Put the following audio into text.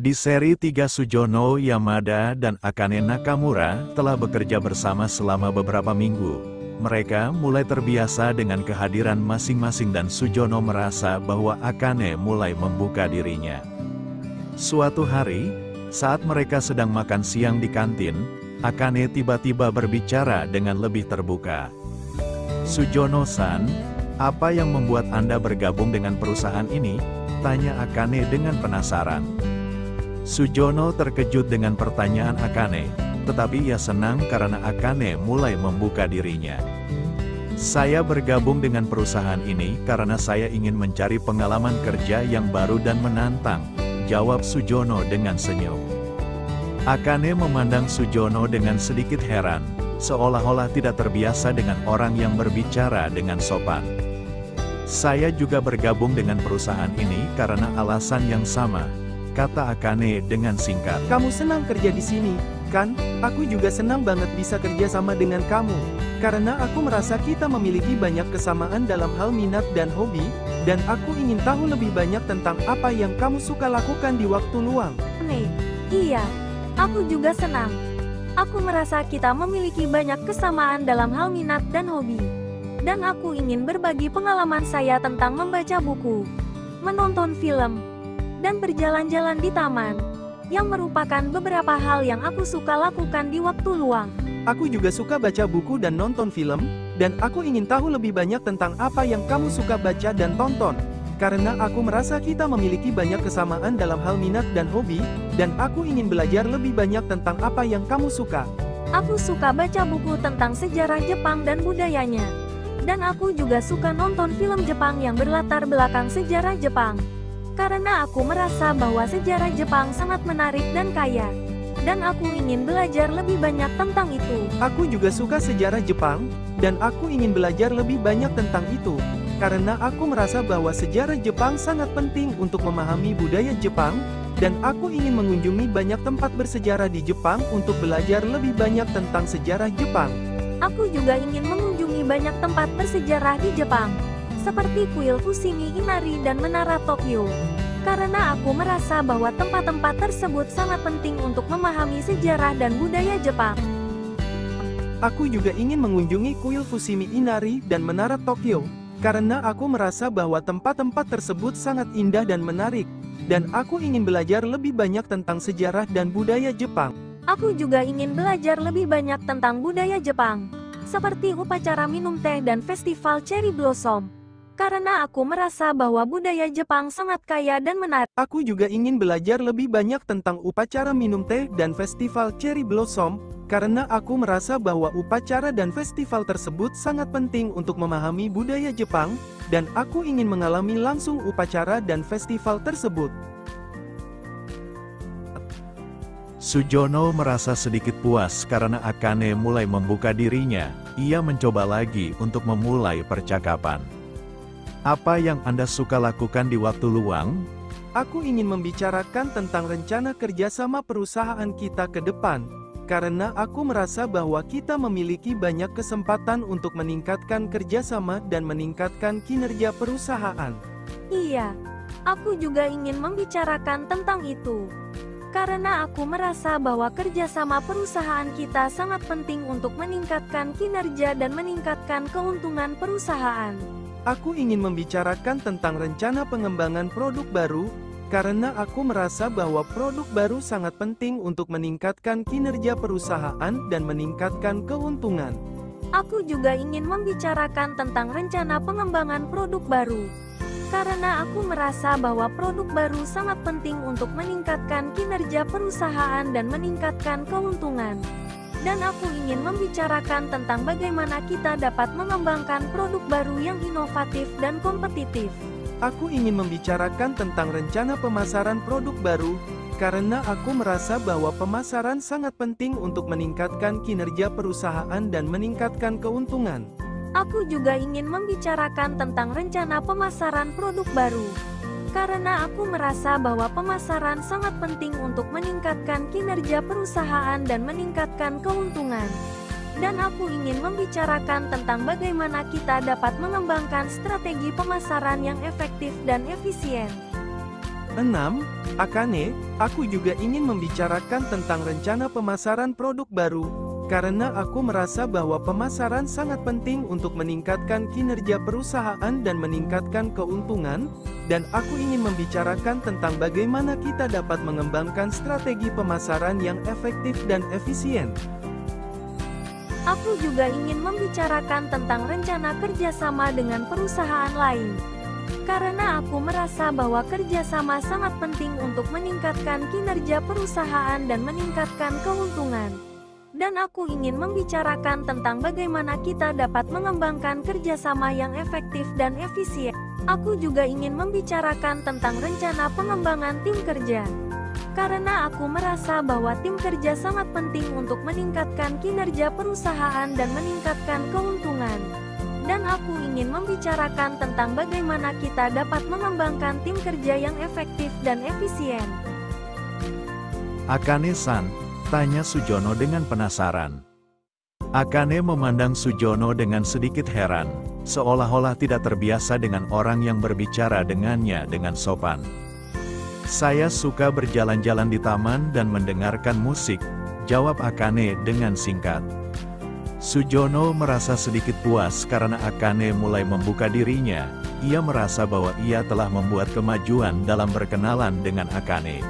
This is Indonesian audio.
Di seri 3 Sujono Yamada dan Akane Nakamura telah bekerja bersama selama beberapa minggu. Mereka mulai terbiasa dengan kehadiran masing-masing dan Sujono merasa bahwa Akane mulai membuka dirinya. Suatu hari, saat mereka sedang makan siang di kantin, Akane tiba-tiba berbicara dengan lebih terbuka. "Sujono-san, apa yang membuat Anda bergabung dengan perusahaan ini?" tanya Akane dengan penasaran. Sujono terkejut dengan pertanyaan Akane, tetapi ia senang karena Akane mulai membuka dirinya. "Saya bergabung dengan perusahaan ini karena saya ingin mencari pengalaman kerja yang baru dan menantang," jawab Sujono dengan senyum. Akane memandang Sujono dengan sedikit heran, seolah-olah tidak terbiasa dengan orang yang berbicara dengan sopan. "Saya juga bergabung dengan perusahaan ini karena alasan yang sama," kata Akane dengan singkat. "Kamu senang kerja di sini, kan? Aku juga senang banget bisa kerja sama dengan kamu. Karena aku merasa kita memiliki banyak kesamaan dalam hal minat dan hobi, dan aku ingin tahu lebih banyak tentang apa yang kamu suka lakukan di waktu luang." Iya, aku juga senang. Aku merasa kita memiliki banyak kesamaan dalam hal minat dan hobi. Dan aku ingin berbagi pengalaman saya tentang membaca buku, menonton film, dan berjalan-jalan di taman, yang merupakan beberapa hal yang aku suka lakukan di waktu luang. Aku juga suka baca buku dan nonton film, dan aku ingin tahu lebih banyak tentang apa yang kamu suka baca dan tonton. Karena aku merasa kita memiliki banyak kesamaan dalam hal minat dan hobi, dan aku ingin belajar lebih banyak tentang apa yang kamu suka. Aku suka baca buku tentang sejarah Jepang dan budayanya. Dan aku juga suka nonton film Jepang yang berlatar belakang sejarah Jepang. Karena aku merasa bahwa sejarah Jepang sangat menarik dan kaya. Dan aku ingin belajar lebih banyak tentang itu. Aku juga suka sejarah Jepang, dan aku ingin belajar lebih banyak tentang itu. Karena aku merasa bahwa sejarah Jepang sangat penting untuk memahami budaya Jepang, dan aku ingin mengunjungi banyak tempat bersejarah di Jepang untuk belajar lebih banyak tentang sejarah Jepang. Aku juga ingin mengunjungi banyak tempat bersejarah di Jepang, seperti kuil Fushimi Inari dan Menara Tokyo. Karena aku merasa bahwa tempat-tempat tersebut sangat penting untuk memahami sejarah dan budaya Jepang. Aku juga ingin mengunjungi kuil Fushimi Inari dan Menara Tokyo, karena aku merasa bahwa tempat-tempat tersebut sangat indah dan menarik, dan aku ingin belajar lebih banyak tentang sejarah dan budaya Jepang. Aku juga ingin belajar lebih banyak tentang budaya Jepang, seperti upacara minum teh dan festival cherry blossom. Karena aku merasa bahwa budaya Jepang sangat kaya dan menarik. Aku juga ingin belajar lebih banyak tentang upacara minum teh dan festival cherry blossom, karena aku merasa bahwa upacara dan festival tersebut sangat penting untuk memahami budaya Jepang, dan aku ingin mengalami langsung upacara dan festival tersebut. Sujono merasa sedikit puas karena Akane mulai membuka dirinya. Ia mencoba lagi untuk memulai percakapan. "Apa yang Anda suka lakukan di waktu luang?" Aku ingin membicarakan tentang rencana kerjasama perusahaan kita ke depan, karena aku merasa bahwa kita memiliki banyak kesempatan untuk meningkatkan kerjasama dan meningkatkan kinerja perusahaan. Iya, aku juga ingin membicarakan tentang itu. Karena aku merasa bahwa kerjasama perusahaan kita sangat penting untuk meningkatkan kinerja dan meningkatkan keuntungan perusahaan. Aku ingin membicarakan tentang rencana pengembangan produk baru, karena aku merasa bahwa produk baru sangat penting untuk meningkatkan kinerja perusahaan dan meningkatkan keuntungan. Aku juga ingin membicarakan tentang rencana pengembangan produk baru. Karena aku merasa bahwa produk baru sangat penting untuk meningkatkan kinerja perusahaan dan meningkatkan keuntungan. Dan aku ingin membicarakan tentang bagaimana kita dapat mengembangkan produk baru yang inovatif dan kompetitif. Aku ingin membicarakan tentang rencana pemasaran produk baru, karena aku merasa bahwa pemasaran sangat penting untuk meningkatkan kinerja perusahaan dan meningkatkan keuntungan. Aku juga ingin membicarakan tentang rencana pemasaran produk baru. Karena aku merasa bahwa pemasaran sangat penting untuk meningkatkan kinerja perusahaan dan meningkatkan keuntungan. Dan aku ingin membicarakan tentang bagaimana kita dapat mengembangkan strategi pemasaran yang efektif dan efisien. 6. Akane, aku juga ingin membicarakan tentang rencana pemasaran produk baru, karena aku merasa bahwa pemasaran sangat penting untuk meningkatkan kinerja perusahaan dan meningkatkan keuntungan, dan aku ingin membicarakan tentang bagaimana kita dapat mengembangkan strategi pemasaran yang efektif dan efisien. Aku juga ingin membicarakan tentang rencana kerjasama dengan perusahaan lain. Karena aku merasa bahwa kerjasama sangat penting untuk meningkatkan kinerja perusahaan dan meningkatkan keuntungan. Dan aku ingin membicarakan tentang bagaimana kita dapat mengembangkan kerjasama yang efektif dan efisien. Aku juga ingin membicarakan tentang rencana pengembangan tim kerja. Karena aku merasa bahwa tim kerja sangat penting untuk meningkatkan kinerja perusahaan dan meningkatkan keuntungan. Dan aku ingin membicarakan tentang bagaimana kita dapat mengembangkan tim kerja yang efektif dan efisien. Akane-san, tanya Sujono dengan penasaran. Akane memandang Sujono dengan sedikit heran, seolah-olah tidak terbiasa dengan orang yang berbicara dengannya dengan sopan. Saya suka berjalan-jalan di taman dan mendengarkan musik, jawab Akane dengan singkat. Sujono merasa sedikit puas karena Akane mulai membuka dirinya. Ia merasa bahwa ia telah membuat kemajuan dalam berkenalan dengan Akane.